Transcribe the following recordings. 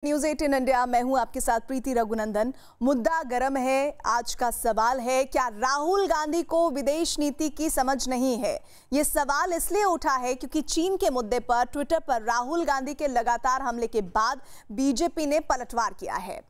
News 18 India, मैं हूं आपके साथ प्रीति रघुनंदन। मुद्दा गर्म है। आज का सवाल है, क्या राहुल गांधी को विदेश नीति की समझ नहीं है? ये सवाल इसलिए उठा है क्योंकि चीन के मुद्दे पर ट्विटर पर राहुल गांधी के लगातार हमले के बाद बीजेपी ने पलटवार किया है।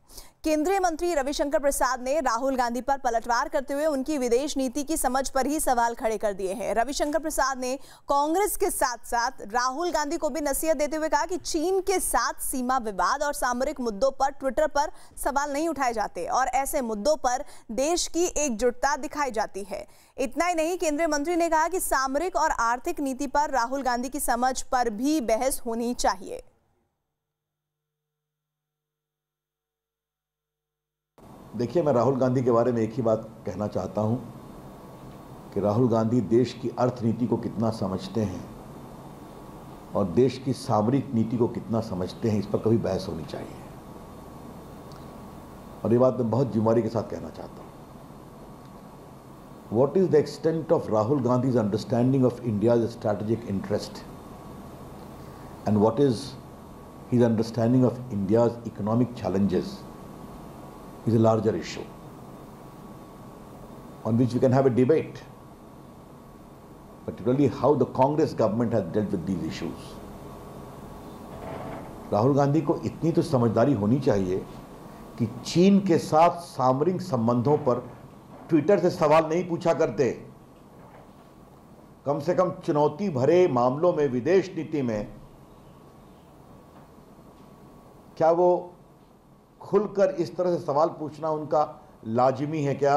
केंद्रीय मंत्री रविशंकर प्रसाद ने राहुल गांधी पर पलटवार करते हुए उनकी विदेश नीति की समझ पर ही सवाल खड़े कर दिए हैं। रविशंकर प्रसाद ने कांग्रेस के साथ साथ राहुल गांधी को भी नसीहत देते हुए कहा कि चीन के साथ सीमा विवाद और सामरिक मुद्दों पर ट्विटर पर सवाल नहीं उठाए जाते और ऐसे मुद्दों पर देश की एकजुटता दिखाई जाती है। इतना ही नहीं, केंद्रीय मंत्री ने कहा कि सामरिक और आर्थिक नीति पर राहुल गांधी की समझ पर भी बहस होनी चाहिए। देखिए, मैं राहुल गांधी के बारे में एक ही बात कहना चाहता हूं कि राहुल गांधी देश की अर्थनीति को कितना समझते हैं और देश की सामरिक नीति को कितना समझते हैं, इस पर कभी बहस होनी चाहिए। और ये बात मैं बहुत जिम्मेदारी के साथ कहना चाहता हूं। What is the extent of Rahul Gandhi's understanding of India's strategic interest and what is his understanding of India's economic challenges is a larger issue on which we can have a debate, particularly how the Congress government has dealt with these issues. Rahul Gandhi को इतनी तो समझदारी होनी चाहिए कि चीन के साथ सामरिक संबंधों पर ट्विटर से सवाल नहीं पूछा करते। कम से कम चुनौती भरे मामलों में, विदेश नीति में, क्या वो खुलकर इस तरह से सवाल पूछना उनका लाजिमी है क्या?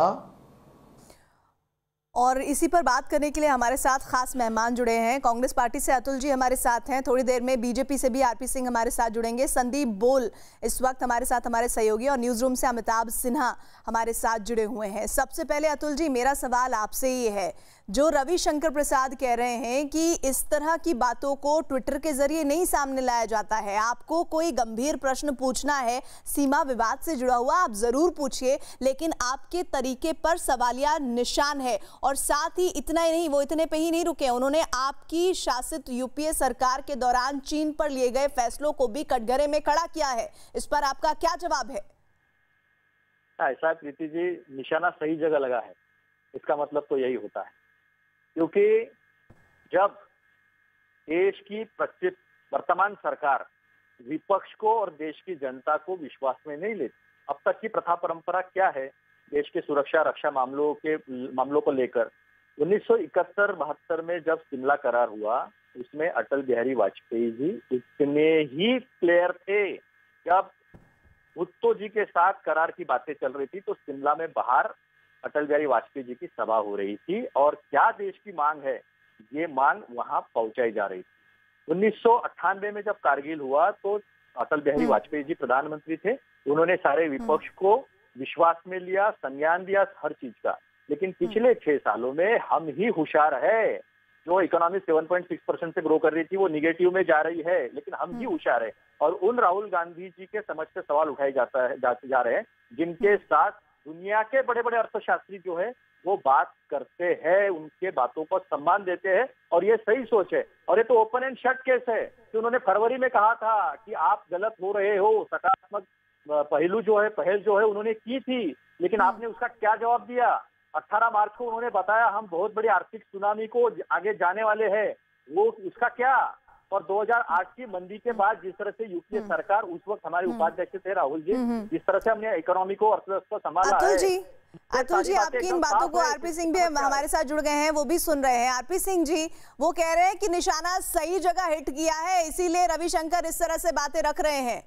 और इसी पर बात करने के लिए हमारे साथ खास मेहमान जुड़े हैं। कांग्रेस पार्टी से अतुल जी हमारे साथ हैं। थोड़ी देर में बीजेपी से भी आरपी सिंह हमारे साथ जुड़ेंगे। संदीप बोल इस वक्त हमारे साथ हमारे सहयोगी, और न्यूज रूम से अमिताभ सिन्हा हमारे साथ जुड़े हुए हैं। सबसे पहले अतुल जी, मेरा सवाल आपसे ये है, जो रविशंकर प्रसाद कह रहे हैं कि इस तरह की बातों को ट्विटर के जरिए नहीं सामने लाया जाता है, आपको कोई गंभीर प्रश्न पूछना है सीमा विवाद से जुड़ा हुआ, आप जरूर पूछिए, लेकिन आपके तरीके पर सवालिया निशान है। और साथ ही इतना ही नहीं, वो इतने पे ही नहीं रुके, उन्होंने आपकी शासित यूपीए सरकार के दौरान चीन पर लिए गए फैसलों को भी कटघरे में खड़ा किया है। इस पर आपका क्या जवाब है? ऐसा प्रीति जी, निशाना सही जगह लगा है, इसका मतलब तो यही होता है, क्योंकि जब देश की वर्तमान सरकार विपक्ष को और देश की जनता को विश्वास में नहीं लेती, अब तक की प्रथा परंपरा क्या है देश के सुरक्षा रक्षा मामलों को लेकर, 1971-72 में जब शिमला करार हुआ, उसमें अटल बिहारी वाजपेयी जी इतने ही क्लियर थे। जब भुट्टो जी के साथ करार की बातें चल रही थी तो शिमला में बाहर अटल बिहारी वाजपेयी जी की सभा हो रही थी और क्या देश की मांग है, ये मांग वहां पहुंचाई जा रही थी। 1998 में जब कारगिल हुआ तो अटल बिहारी वाजपेयी जी प्रधानमंत्री थे, उन्होंने सारे विपक्ष को विश्वास में लिया, संज्ञान दिया हर चीज का। लेकिन पिछले 6 सालों में हम ही होशियार है, जो इकोनॉमी 7.6% से ग्रो कर रही थी वो निगेटिव में जा रही है, लेकिन हम ही होशियार है। और उन राहुल गांधी जी के समझ से सवाल उठाए जा रहे हैं, जिनके साथ दुनिया के बड़े बड़े अर्थशास्त्री जो है वो बात करते हैं, उनके बातों को सम्मान देते हैं और ये सही सोच है। और ये तो ओपन एंड शट केस है कि उन्होंने फरवरी में कहा था कि आप गलत हो रहे हो, सकारात्मक पहल जो है उन्होंने की थी, लेकिन आपने उसका क्या जवाब दिया? 18 मार्च को उन्होंने बताया हम बहुत बड़ी आर्थिक सुनामी को आगे जाने वाले हैं, वो उसका क्या? और 2008 की मंदी के बाद जिस तरह से यूपीए सरकार, उस वक्त हमारे उपाध्यक्ष थे राहुल जी, जिस तरह से हमने इकोनॉमी को, अर्थव्यवस्था संभाला है। अतुल जी, आपकी इन बातों को आरपी सिंह भी हमारे साथ जुड़ गए हैं, वो भी सुन रहे हैं। आरपी सिंह जी, वो कह रहे हैं कि निशाना सही जगह हिट किया है, इसीलिए रविशंकर इस तरह से बातें रख रहे हैं।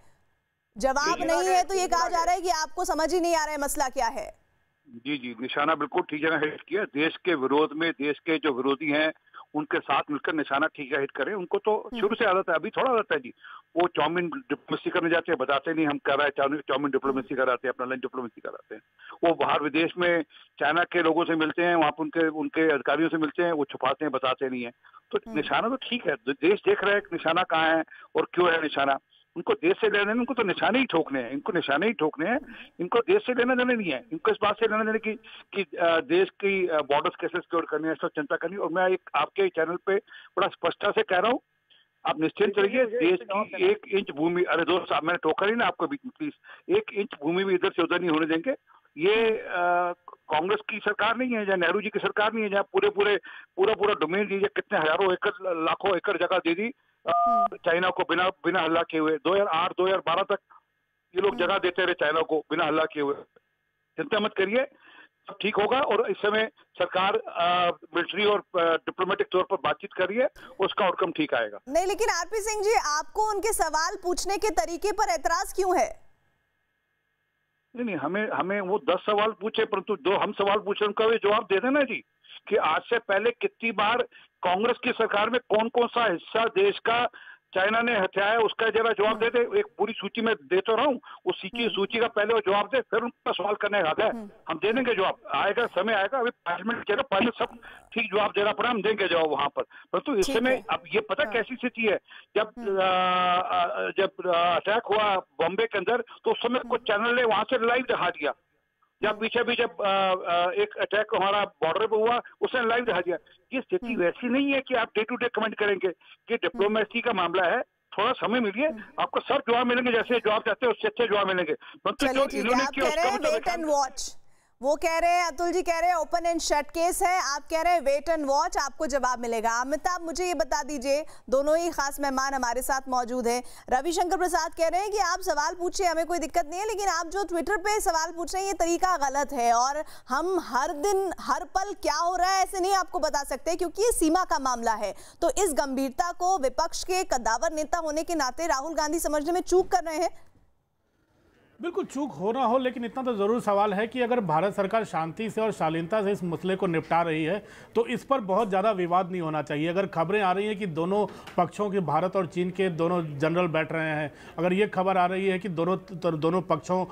जवाब नहीं है तो ये कहा जा रहा है कि आपको समझ ही नहीं आ रहा है मसला क्या है। जी, निशाना बिल्कुल ठीक जगह हिट किया। देश के विरोध में देश के जो विरोधी हैं उनके साथ मिलकर निशाना ठीक हिट करें। उनको तो शुरू से आदत है, अभी थोड़ा आदत है जी। वो चाउमीन डिप्लोमेसी करने जाते हैं, बताते नहीं हम कर रहे हैं चाउमीन डिप्लोमेसी कराते हैं, अपना लंच डिप्लोमेसी कराते हैं। वो बाहर विदेश में चाइना के लोगों से मिलते हैं, वहाँ पर उनके अधिकारियों से मिलते हैं, वो छुपाते हैं, बताते नहीं है। तो निशाना तो ठीक है, देश देख रहा है निशाना कहाँ है और क्यों है निशाना। उनको देश से लेने, उनको तो निशाने ही ठोकने हैं, इनको देश से लेने देने नहीं है। इनको इस बात से लेने देने कि देश की बॉर्डर्स कैसे सिक्योर करनी है, सब चिंता करनी। और मैं एक आपके चैनल पे बड़ा स्पष्टता से कह रहा हूँ, आप निश्चिंत रहिए, देश की 1 इंच भूमि, अरे दोस्त साहब मैंने टोका ही ना आपको बीच में, प्लीज 1 इंच भूमि भी इधर से उधर नहीं होने देंगे। ये कांग्रेस की सरकार नहीं है, या नेहरू जी की सरकार नहीं है, जहाँ पूरा डोमेन दीजिए, कितने हजारों एकड़ लाखों एकड़ जगह दे दी चाइना को बिना हल्ला किए हुए। 2008 2012 तक ये लोग जगह देते रहे चाइना को बिना हल्ला किए हुए। चिंता मत करिए, सब ठीक होगा। और इस समय सरकार मिलिट्री और डिप्लोमेटिक तौर पर बातचीत कर रही है, उसका आउटकम ठीक आएगा। नहीं, लेकिन आरपी सिंह जी, आपको उनके सवाल पूछने के तरीके पर एतराज क्यों है? नहीं, हमें वो 10 सवाल पूछे, परंतु जो हम सवाल पूछे उनका वे जवाब दे देना जी, कि आज से पहले कितनी बार कांग्रेस की सरकार में कौन कौन सा हिस्सा देश का चाइना ने हथियाया है, उसका जरा जवाब दे दे। एक पूरी सूची में दे तो रहा हूँ, उस सूची का पहले वो जवाब दे, फिर उनका सवाल करने का है। हम दे देंगे जवाब, आएगा समय आएगा, अभी 5 मिनट चलेगा, पहले सब ठीक जवाब देना पड़ा, हम देंगे जवाब वहां पर। परंतु इस समय अब ये पता कैसी स्थिति है, जब अटैक हुआ बॉम्बे के अंदर, तो उस समय कुछ चैनल ने वहां से लाइव दिखा दिया, जब पीछे भी जब एक अटैक हमारा बॉर्डर पे हुआ, उसने लाइव दिखा दिया। ये स्थिति वैसी नहीं है कि आप डे टू डे कमेंट करेंगे, कि डिप्लोमेसी का मामला है, थोड़ा समय मिलिए, आपको सब जवाब मिलेंगे, जैसे जवाब चाहते हैं उससे अच्छे जवाब मिलेंगे। चलिए ठीक है, आप कह रहे हैं वेट एंड वॉच, वो कह रहे हैं, अतुल जी कह रहे हैं ओपन एंड शट केस है, आप कह रहे हैं वेट एंड वॉच, आपको जवाब मिलेगा। अमिताभ, मुझे ये बता दीजिए, दोनों ही खास मेहमान हमारे साथ मौजूद हैं। रविशंकर प्रसाद कह रहे हैं कि आप सवाल पूछिए, हमें कोई दिक्कत नहीं है, लेकिन आप जो ट्विटर पे सवाल पूछ रहे हैं ये तरीका गलत है, और हम हर दिन हर पल क्या हो रहा है ऐसे नहीं आपको बता सकते, क्योंकि ये सीमा का मामला है। तो इस गंभीरता को विपक्ष के कद्दावर नेता होने के नाते राहुल गांधी समझने में चूक कर रहे हैं। बिल्कुल चूक हो ना हो, लेकिन इतना तो ज़रूर सवाल है कि अगर भारत सरकार शांति से और शालीनता से इस मसले को निपटा रही है तो इस पर बहुत ज़्यादा विवाद नहीं होना चाहिए। अगर खबरें आ रही हैं कि दोनों पक्षों के, भारत और चीन के दोनों जनरल बैठ रहे हैं, अगर ये खबर आ रही है कि दोनों पक्षों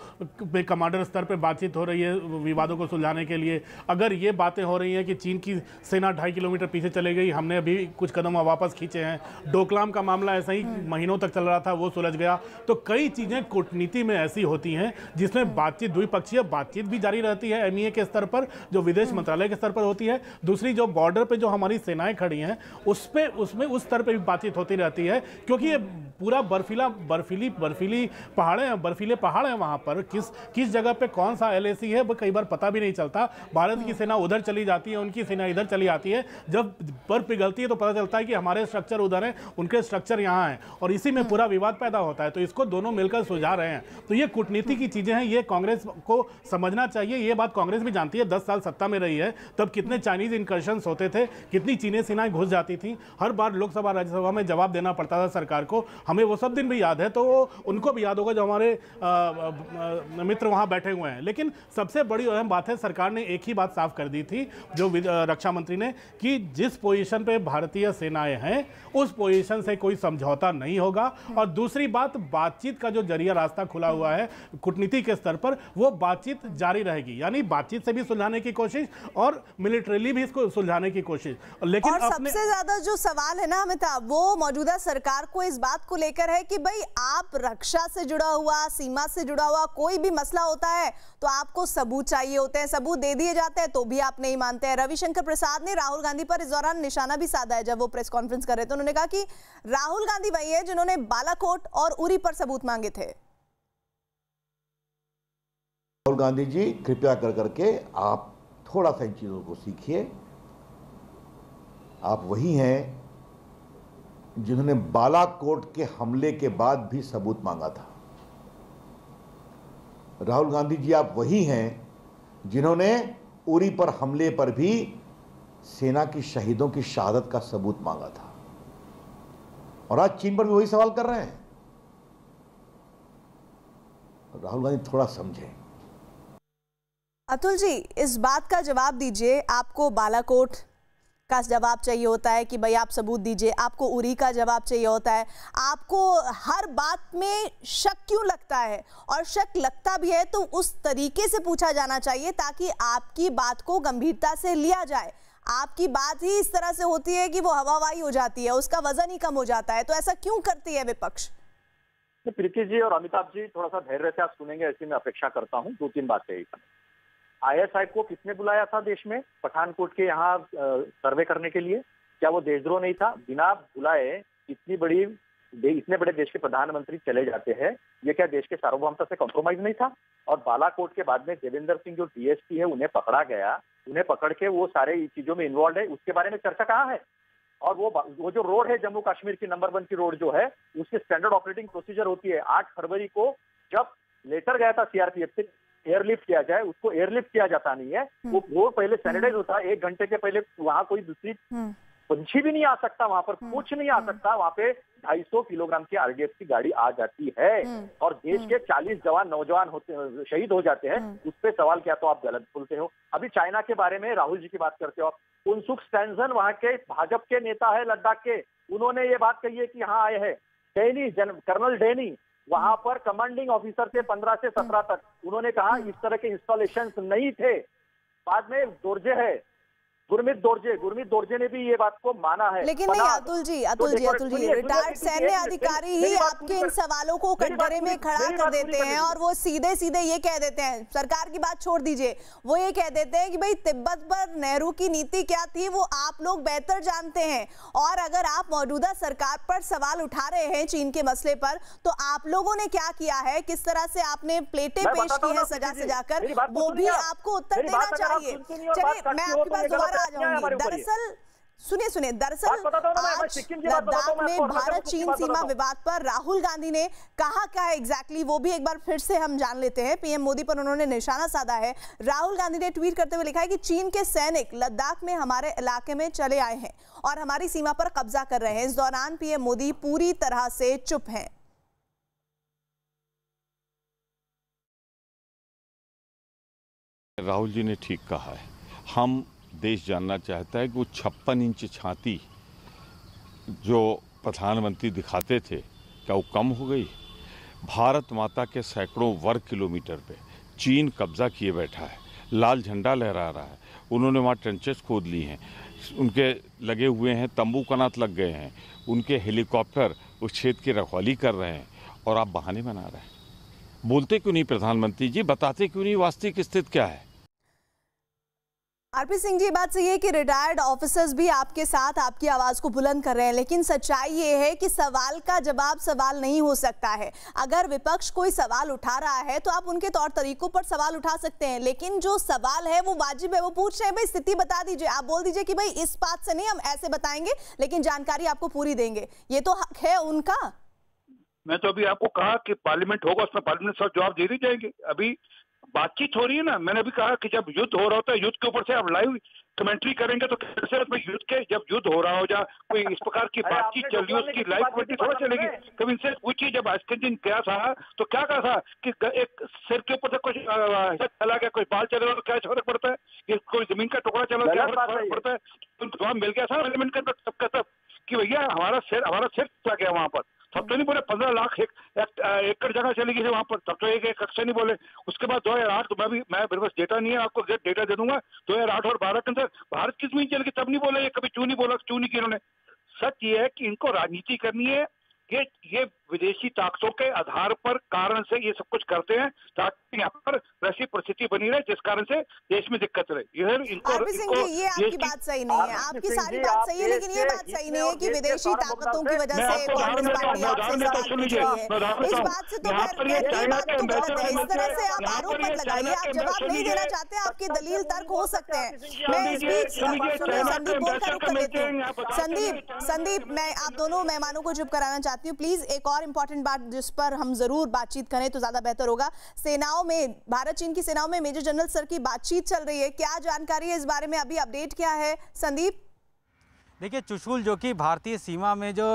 पे कमांडर स्तर पर बातचीत हो रही है विवादों को सुलझाने के लिए, अगर ये बातें हो रही हैं कि चीन की सेना 2.5 किलोमीटर पीछे चले गई, हमने अभी कुछ कदम वापस खींचे हैं, डोकलाम का मामला ऐसा ही महीनों तक चल रहा था, वो सुलझ गया, तो कई चीज़ें कूटनीति में ऐसी होती हैं जिसमें बातचीत, द्विपक्षीय बातचीत भी जारी रहती है एमईए के स्तर पर, जो विदेश मंत्रालय के स्तर पर होती है। दूसरी, जो बॉर्डर पे जो हमारी सेनाएं खड़ी हैं उसमें उस स्तर पे भी बातचीत होती रहती है, क्योंकि ये पूरा बर्फीली बर्फीले पहाड़ हैं वहां पर, किस जगह पे कौन सा एलएसी है वो कई बार पता भी नहीं चलता। भारत की सेना उधर चली जाती है, उनकी सेना इधर चली आती है, जब बर्फ पिघलती है तो पता चलता है कि हमारे स्ट्रक्चर उधर हैं, उनके स्ट्रक्चर यहाँ हैं, और इसी में पूरा विवाद पैदा होता है। तो इसको दोनों मिलकर सुलझा रहे हैं। तो ये कूटनीति की चीजें हैं, ये कांग्रेस को समझना चाहिए। ये बात कांग्रेस भी जानती है, 10 साल सत्ता में रही है, तब कितने चाइनीज इंकर्शंस होते थे, कितनी चीनी सेनाएं घुस जाती थी, हर बार लोकसभा राज्यसभा में जवाब देना पड़ता था सरकार को, हमें वो सब दिन भी याद है। तो उनको भी याद होगा जो हमारे मित्र वहां बैठे हुए हैं। लेकिन सबसे बड़ी अहम बात है, सरकार ने एक ही बात साफ कर दी थी, जो रक्षा मंत्री ने, कि जिस पोजीशन पे भारतीय सेनाएं हैं उस पोजीशन से कोई समझौता नहीं होगा। और दूसरी बात, बातचीत का जो जरिया रास्ता खुला हुआ है कूटनीति के स्तर पर, वो बातचीत जारी रहेगी, यानी बातचीत से भी सुलझाने की कोशिश और मिलिट्रीली भी इसको सुलझाने की कोशिश। लेकिन और सबसे ज्यादा जो सवाल है ना अमिताभ, वो मौजूदा सरकार को इस बात को लेकर है कि भाई आप रक्षा से जुड़ा हुआ, सीमा से जुड़ा हुआ कोई भी मसला होता है तो आपको सबूत चाहिए होते हैं, सबूत दे दिए जाते हैं तो भी आप नहीं मानते हैं। रविशंकर प्रसाद ने राहुल गांधी पर इस दौरान निशाना भी साधा है, जब वो प्रेस कॉन्फ्रेंस कर रहे थे उन्होंने कहा कि राहुल गांधी वही है जिन्होंने बालाकोट और उरी पर सबूत मांगे थे। राहुल गांधी जी, कृपया कर करके आप थोड़ा सा इन चीज़ों को सीखिए। आप वही हैं जिन्होंने बालाकोट के हमले के बाद भी सबूत मांगा था। राहुल गांधी जी, आप वही हैं जिन्होंने उरी पर हमले पर भी सेना की शहीदों की शहादत का सबूत मांगा था, और आज चीन पर भी वही सवाल कर रहे हैं। राहुल गांधी थोड़ा समझें। अतुल जी, इस बात का जवाब दीजिए, आपको बालाकोट का जवाब चाहिए होता है कि भाई आप सबूत दीजिए, आपको उरी का जवाब चाहिए होता है, आपको हर बात में शक क्यों लगता है, और शक लगता भी है तो उस तरीके से पूछा जाना चाहिए ताकि आपकी बात को गंभीरता से लिया जाए। आपकी बात ही इस तरह से होती है कि वो हवावाई हो जाती है, उसका वजन ही कम हो जाता है, तो ऐसा क्यों करती है विपक्ष? प्रीति जी और अमिताभ जी, थोड़ा सा धैर्य से आप सुनेंगे ऐसी मैं अपेक्षा करता हूँ। 2-3 बातें। आईएसआई को किसने बुलाया था देश में पठानकोट के यहाँ सर्वे करने के लिए? क्या वो देशद्रोह नहीं था? बिना बुलाए इतने बड़े देश के प्रधानमंत्री चले जाते हैं, ये क्या देश के सार्वभौमता से कॉम्प्रोमाइज नहीं था? और बालाकोट के बाद में देवेंद्र सिंह जो डीएसपी है उन्हें पकड़ा गया, उन्हें पकड़ के वो सारे चीजों में इन्वॉल्व है, उसके बारे में चर्चा कहाँ है? और वो जो रोड है जम्मू कश्मीर की नंबर 1 की रोड जो है, उसकी स्टैंडर्ड ऑपरेटिंग प्रोसीजर होती है। 8 फरवरी को जब लेटर गया था सीआरपीएफ से एयरलिफ्ट किया जाए, उसको एयरलिफ्ट किया जाता नहीं है। वो पहले सैनिटाइज होता है, 1 घंटे के पहले वहां कोई दूसरी पंछी भी नहीं आ सकता, वहां पर कुछ नहीं आ सकता। वहां पे 250 किलोग्राम की आरडीएक्स की गाड़ी आ जाती है और देश के 40 जवान नौजवान शहीद हो जाते हैं। उस पर सवाल किया तो आप गलत बोलते हो। अभी चाइना के बारे में राहुल जी की बात करते हो आप। उनसुक स्टैंडन वहां के भाजपा के नेता है लद्दाख के, उन्होंने ये बात कही है कि यहाँ आए हैं कर्नल डेनी, वहां पर कमांडिंग ऑफिसर थे 15 से 17 तक। उन्होंने कहा इस तरह के इंस्टॉलेशन नहीं थे। बाद में गुरमीत दोरजे ने भी ये बात को माना है। लेकिन नहीं अतुल जी, रिटायर्ड सैन्य अधिकारी ही आपके इन सवालों को कटघरे में खड़ा कर देते हैं और वो सीधे ये कह देते हैं, सरकार की बात छोड़ दीजिए, वो ये कह देते हैं कि भाई तिब्बत पर नेहरू की नीति क्या थी वो आप लोग बेहतर जानते हैं। और अगर आप मौजूदा सरकार पर सवाल उठा रहे हैं चीन के मसले पर, तो आप लोगों ने क्या किया है, किस तरह से आपने प्लेटें पेश की है सजाकर, वो भी आपको उत्तर देना चाहिए। चलिए मैं आपके पास दोबारा आ जाऊंगी। दरअसल आज लद्दाख में भारत चीन सीमा विवाद पर राहुल गांधी ने कहा क्या है एग्जैक्टली, वो भी एक बार फिर से हम जान लेते हैं। पीएम मोदी पर उन्होंने निशाना साधा है। राहुल गांधी ने ट्वीट करते हुए लिखा है कि चीन के सैनिक लद्दाख में हमारे इलाके में चले आए हैं और हमारी सीमा पर कब्जा कर रहे हैं। इस दौरान पीएम मोदी पूरी तरह से चुप हैं। राहुल जी ने ठीक कहा है। हम देश जानना चाहता है कि वो 56 इंच छाती जो प्रधानमंत्री दिखाते थे क्या वो कम हो गई? भारत माता के सैकड़ों वर्ग किलोमीटर पे चीन कब्जा किए बैठा है, लाल झंडा लहरा रहा है। उन्होंने वहाँ ट्रेंचेस खोद ली हैं, उनके लगे हुए हैं तंबू कनात लग गए हैं, उनके हेलीकॉप्टर उस क्षेत्र की रखवाली कर रहे हैं और आप बहाने बना रहे हैं। बोलते क्यों नहीं प्रधानमंत्री जी, बताते क्यों नहीं वास्तविक स्थिति क्या है? आरपी सिंह जी, बात सही है कि रिटायर्ड ऑफिसर्स भी आपके साथ आपकी आवाज को बुलंद कर रहे हैं, लेकिन सच्चाई ये है कि सवाल का जवाब सवाल नहीं हो सकता है। अगर विपक्ष कोई सवाल उठा रहा है तो आप उनके तौर तरीकों पर सवाल उठा सकते हैं, लेकिन जो सवाल है वो वाजिब है। वो पूछ रहे हैं भाई स्थिति बता दीजिए, आप बोल दीजिए कि भाई इस बात से नहीं, हम ऐसे बताएंगे लेकिन जानकारी आपको पूरी देंगे। ये तो हक है उनका। मैं तो अभी आपको कहा कि पार्लियामेंट होगा, उसमें पार्लियामेंट सब जवाब दे दी जाएंगे। अभी बातचीत हो रही है ना। मैंने अभी कहा कि जब युद्ध हो रहा होता है, युद्ध के ऊपर से आप लाइव कमेंट्री करेंगे तो कैसे उसमें युद्ध के, जब युद्ध हो रहा हो या कोई इस प्रकार की बातचीत चल रही है उसकी लाइव कमेंट्री थोड़ा चलेगी। कभी इनसे पूछिए जब आस्किन दिन क्या था तो क्या कहा था कि एक सिर के ऊपर से कुछ चला गया, कोई बाल चलेगा तो क्या फर्क पड़ता है, कि कोई जमीन का टुकड़ा चला क्या फर्क पड़ता है। तो जवाब मिल गया था एलिमेंट का सबका सब कि भैया हमारा सिर चला गया वहां पर। तब तो नहीं बोले 15 लाख एकड़ जगह चली गई थी वहां पर, तब तो एक अक्षर नहीं बोले। उसके बाद 2008 तो मैं मेरे पास डेटा नहीं है, आपको डेटा दे दूंगा। 2008 और 12 के अंदर भारत की जमीन चल गई, तब नहीं बोले। ये कभी क्यों नहीं बोला, क्यों नहीं किया इन्होंने? सच ये है कि इनको राजनीति करनी है। ये विदेशी ताकतों के आधार पर कारण से ये सब कुछ करते हैं ताकि यहाँ पर वैसी परिस्थिति बनी रहे जिस कारण से देश में दिक्कत रहे। ये आपकी बात सही नहीं है, आपकी सारी बात सही है, लेकिन ये बात सही नहीं है कि विदेशी ताकतों की वजह से कांग्रेस पार्टी आपसे सवाल पूछ रही है। इस बात से तो ये बात तो गलत है। इस तरह से आप आरोप मत लगाइए। आप जवाब नहीं देना चाहते, आपके दलील तर्क हो सकते हैं। मैं इस बीच संदीप बोल का रुख कर लेती हूँ। संदीप, मैं आप दोनों मेहमानों को चुप कराना चाहती हूँ प्लीज। एक और इंपॉर्टेंट बात जिस पर हम जरूर बातचीत करें तो ज्यादा बेहतर होगा। सेनाओं में, भारत चीन की सेनाओं में मेजर जनरल स्तर की बातचीत चल रही है, क्या जानकारी है इस बारे में? अभी अपडेट क्या है संदीप? देखिए चुशुल, जो कि भारतीय सीमा में जो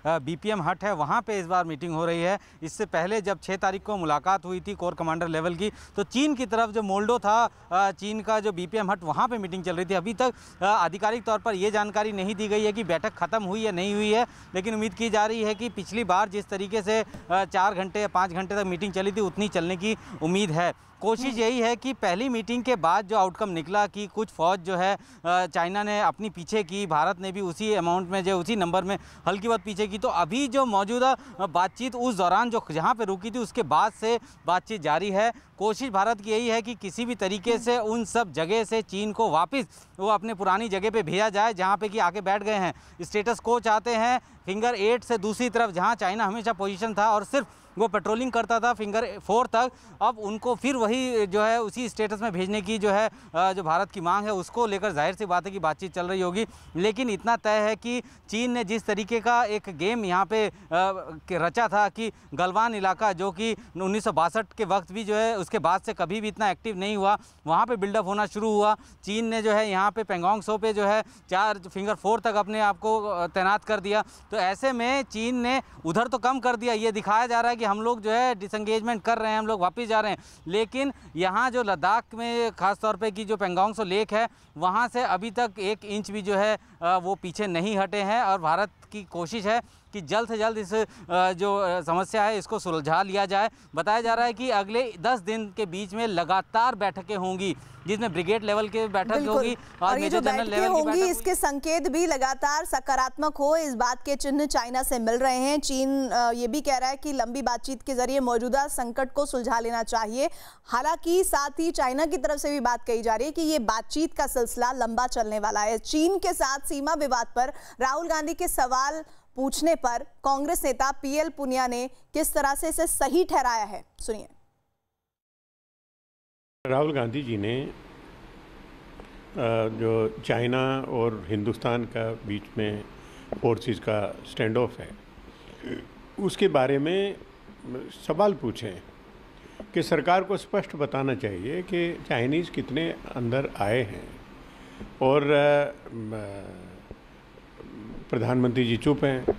बीपीएम हट है वहाँ पे इस बार मीटिंग हो रही है। इससे पहले जब 6 तारीख को मुलाकात हुई थी कोर कमांडर लेवल की, तो चीन की तरफ जो मोल्डो था, चीन का जो बीपीएम हट वहाँ पे मीटिंग चल रही थी। अभी तक आधिकारिक तौर पर ये जानकारी नहीं दी गई है कि बैठक ख़त्म हुई या नहीं हुई है, लेकिन उम्मीद की जा रही है कि पिछली बार जिस तरीके से 4 घंटे या 5 घंटे तक मीटिंग चली थी उतनी चलने की उम्मीद है। कोशिश यही है कि पहली मीटिंग के बाद जो आउटकम निकला कि कुछ फ़ौज जो है चाइना ने अपनी पीछे की, भारत भारत ने भी उसी अमाउंट में जो उसी नंबर में हल्की बहुत पीछे की। तो अभी जो मौजूदा बातचीत उस दौरान जो जहाँ पे रुकी थी उसके बाद से बातचीत जारी है। कोशिश भारत की यही है कि किसी भी तरीके से उन सब जगह से चीन को वापस वो अपने पुरानी जगह पे भेजा जाए जहाँ पे कि आके बैठ गए हैं। स्टेटस को चाहते हैं फिंगर 8 से दूसरी तरफ जहाँ चाइना हमेशा पोजीशन था और सिर्फ वो पेट्रोलिंग करता था फिंगर 4 तक, अब उनको फिर वही जो है उसी स्टेटस में भेजने की जो है जो भारत की मांग है उसको लेकर जाहिर सी बात है कि बातचीत चल रही होगी। लेकिन इतना तय है कि चीन ने जिस तरीके का एक गेम यहाँ पे रचा था कि गलवान इलाका जो कि 1962 के वक्त भी जो है उसके बाद से कभी भी इतना एक्टिव नहीं हुआ, वहाँ पे बिल्डअप होना शुरू हुआ। चीन ने जो है यहाँ पे पेंगोंग त्सो पे जो है 4 फिंगर 4 तक अपने आप को तैनात कर दिया। तो ऐसे में चीन ने उधर तो कम कर दिया, ये दिखाया जा रहा है कि हम लोग जो है डिसंगेजमेंट कर रहे हैं, हम लोग वापस जा रहे हैं। लेकिन यहाँ जो लद्दाख में खास तौर पे की जो पेंगोंग त्सो लेक है वहाँ से अभी तक 1 इंच भी जो है वो पीछे नहीं हटे हैं और भारत की कोशिश है कि जल्द से जल्द इस जो समस्या है इसको सुलझा लिया जाए। बताया जा रहा है कि अगले 10 दिन के बीच में लगातार बैठकें होंगी जिसमें ब्रिगेड लेवल की बैठक होगी और ये जो बैठकें होंगी इसके संकेत भी लगातार सकारात्मक हो, इस बात के चिन्ह चाइना से मिल रहे हैं। चीन ये भी कह रहा है कि लंबी बातचीत के जरिए मौजूदा संकट को सुलझा लेना चाहिए। हालांकि साथ ही चाइना की तरफ से भी बात कही जा रही है कि ये बातचीत का सिलसिला लंबा चलने वाला है। चीन के साथ सीमा विवाद पर राहुल गांधी के सवाल पूछने पर कांग्रेस नेता पीएल पुनिया ने किस तरह से इसे सही ठहराया है, सुनिए। राहुल गांधी जी ने जो चाइना और हिंदुस्तान का बीच में फोर्सेस का स्टैंड ऑफ है उसके बारे में सवाल पूछे कि सरकार को स्पष्ट बताना चाहिए कि चाइनीज़ कितने अंदर आए हैं। और प्रधानमंत्री जी चुप हैं,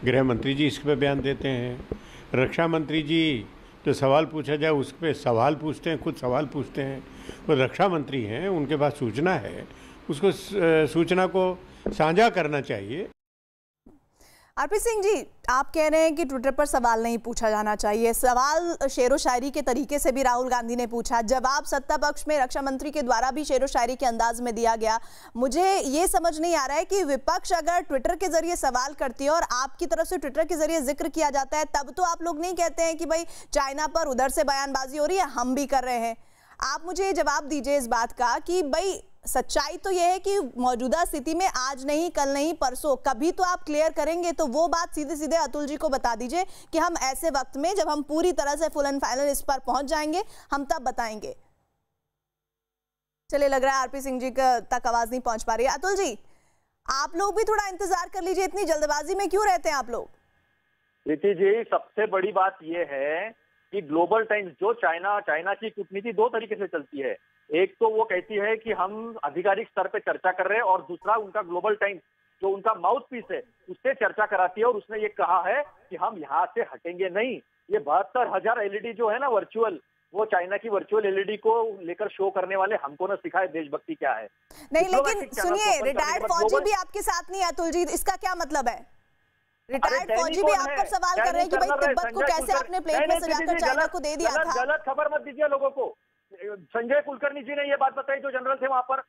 गृह मंत्री जी इस पर बयान देते हैं, रक्षा मंत्री जी जो सवाल पूछा जाए उस पर सवाल पूछते हैं, खुद सवाल पूछते हैं। वो रक्षा मंत्री हैं, उनके पास सूचना है, उसको सूचना को साझा करना चाहिए। आरपी सिंह जी, आप कह रहे हैं कि ट्विटर पर सवाल नहीं पूछा जाना चाहिए। सवाल शेरो शायरी के तरीके से भी राहुल गांधी ने पूछा, जवाब सत्ता पक्ष में रक्षा मंत्री के द्वारा भी शेरो शायरी के अंदाज में दिया गया। मुझे ये समझ नहीं आ रहा है कि विपक्ष अगर ट्विटर के जरिए सवाल करती है और आपकी तरफ से ट्विटर के जरिए जिक्र किया जाता है तब तो आप लोग नहीं कहते हैं कि भाई चाइना पर उधर से बयानबाजी हो रही है, हम भी कर रहे हैं। आप मुझे जवाब दीजिए इस बात का कि भाई सच्चाई तो यह है कि मौजूदा स्थिति में आज नहीं, कल नहीं, परसों कभी तो आप क्लियर करेंगे, तो वो बात सीधे सीधे अतुल जी को बता दीजिए कि हम ऐसे वक्त में जब हम पूरी तरह से फुल एंड फाइनल इस पर पहुंच जाएंगे हम तब बताएंगे। चलिए, लग रहा है आरपी सिंह जी तक आवाज नहीं पहुंच पा रही है। अतुल जी, आप लोग भी थोड़ा इंतजार कर लीजिए, इतनी जल्दबाजी में क्यों रहते हैं आप लोग? प्रीति जी, सबसे बड़ी बात यह है कि ग्लोबल टाइम्स जो चाइना की कूटनीति 2 तरीके से चलती है। एक तो वो कहती है कि हम आधिकारिक स्तर पे चर्चा कर रहे हैं और दूसरा उनका ग्लोबल टाइम्स जो उनका माउथ पीस है उससे चर्चा कराती है और उसने ये कहा है कि हम यहाँ से हटेंगे नहीं। ये 72,000 एलईडी जो है ना वर्चुअल, वो चाइना की वर्चुअल एलईडी को लेकर शो करने वाले हमको ना सिखाए देशभक्ति क्या है। नहीं, लेकिन सुनिए, रिटायर्ड फौजी भी आपके साथ नहीं है अतुल जी, इसका क्या मतलब है? रिटायर्ड फौजी भी आप पर सवाल कर रहे हैं कि भाई तिब्बत को कैसे आपने प्लेट में सजाकर चाइना को दे दिया था। गलत खबर मत दीजिए लोगों को। संजय कुलकर्णी जी ने ये बात बताई, जो जनरल थे वहां पर।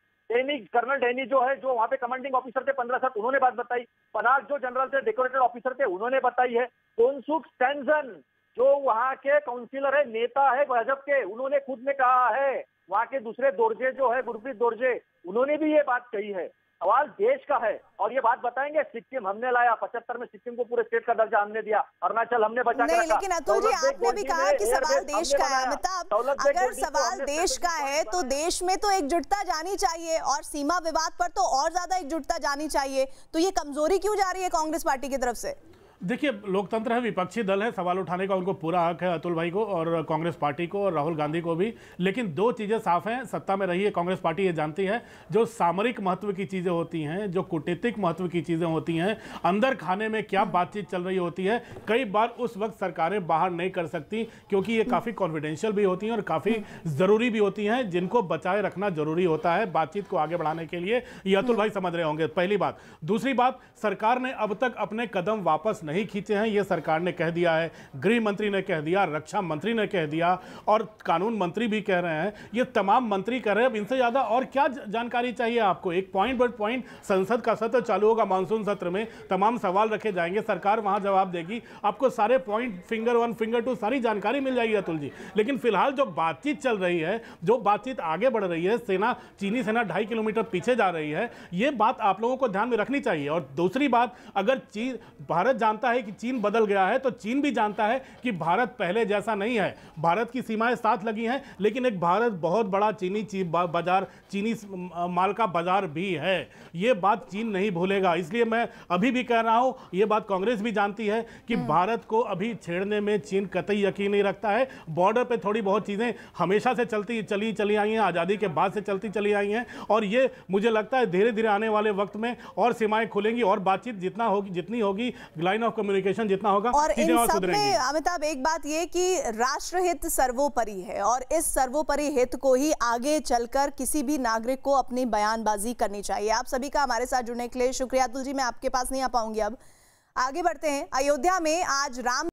कर्नल डैनी जो है, जो वहां पे कमांडिंग ऑफिसर थे 15 साल, उन्होंने बात बताई। पनाग जो जनरल थे, डेकोरेटेड ऑफिसर थे, उन्होंने बताई है। कोनसुक स्टैंजन जो वहां के काउंसिलर है, नेता है भाजपा के, उन्होंने खुद ने कहा है। वहां के दूसरे दोरजे जो है, गुरप्रीत दोरजे, उन्होंने भी ये बात कही है। सवाल देश का है और ये बात बताएंगे। सिक्किम हमने लाया, 75 में सिक्किम को पूरे स्टेट का दर्जा हमने दिया, अरुणाचल हमने बचा के रखा। लेकिन अतुल जी, आपने भी कहा कि सवाल देश का है। अमिताभ, अगर सवाल देश का है तो देश में तो एकजुटता जानी चाहिए और सीमा विवाद पर तो और ज्यादा एकजुटता जानी चाहिए। तो ये कमजोरी क्यों जा रही है कांग्रेस पार्टी की तरफ से? देखिए, लोकतंत्र है, विपक्षी दल है, सवाल उठाने का उनको पूरा हक है, अतुल भाई को और कांग्रेस पार्टी को और राहुल गांधी को भी। लेकिन 2 चीज़ें साफ हैं, सत्ता में रही है कांग्रेस पार्टी, ये जानती है जो सामरिक महत्व की चीज़ें होती हैं, जो कूटनीतिक महत्व की चीज़ें होती हैं, अंदर खाने में क्या बातचीत चल रही होती है, कई बार उस वक्त सरकारें बाहर नहीं कर सकती क्योंकि ये काफ़ी कॉन्फिडेंशियल भी होती हैं और काफ़ी ज़रूरी भी होती हैं, जिनको बचाए रखना जरूरी होता है बातचीत को आगे बढ़ाने के लिए। ये अतुल भाई समझ रहे होंगे, पहली बात। दूसरी बात, सरकार ने अब तक अपने कदम वापस नहीं खींचे हैं, ये सरकार ने कह दिया है, गृह मंत्री ने कह दिया, रक्षा मंत्री ने कह दिया और कानून मंत्री भी कह रहे हैं, ये तमाम मंत्री कह रहे हैं। अब इनसे ज़्यादा और क्या जानकारी चाहिए आपको? एक पॉइंट बाय पॉइंट संसद का सत्र चालू होगा, मानसून सत्र में तमाम सवाल रखे जाएंगे, सरकार वहां जवाब देगी, आपको सारे पॉइंट फिंगर 1 फिंगर 2 सारी जानकारी मिल जाएगी अतुल जी। लेकिन फिलहाल जो बातचीत चल रही है, जो बातचीत आगे बढ़ रही है, चीनी सेना 2.5 किलोमीटर पीछे जा रही है, ये बात आप लोगों को ध्यान में रखनी चाहिए। और दूसरी बात, अगर भारत जानता है कि चीन बदल गया है, तो चीन भी जानता है कि भारत पहले जैसा नहीं है। भारत की सीमाएं साथ लगी हैं, लेकिन एक भारत बहुत बड़ा चीनी बाजार, चीनी माल का बाजार भी है, ये बात चीन नहीं भूलेगा। इसलिए मैं अभी भी कह रहा हूं, ये बात कांग्रेस भी जानती है कि भारत को अभी छेड़ने में चीन कतई यकीन नहीं रखता है। बॉर्डर पे थोड़ी बहुत चीजें हमेशा से चली आई हैं, आजादी के बाद से चलती चली आई हैं, और ये मुझे लगता है धीरे धीरे आने वाले वक्त में और सीमाएं खुलेंगी और बातचीत जितनी होगी, लाइन ऑफ कम्युनिकेशन जितना होगा, और इन सब में अमिताभ एक बात ये कि राष्ट्रहित सर्वोपरि है, और इस सर्वोपरि हित को ही आगे चलकर किसी भी नागरिक को अपनी बयानबाजी करनी चाहिए। आप सभी का हमारे साथ जुड़ने के लिए शुक्रिया। अतुल जी, मैं आपके पास नहीं आ पाऊंगी, अब आगे बढ़ते हैं। अयोध्या में आज राम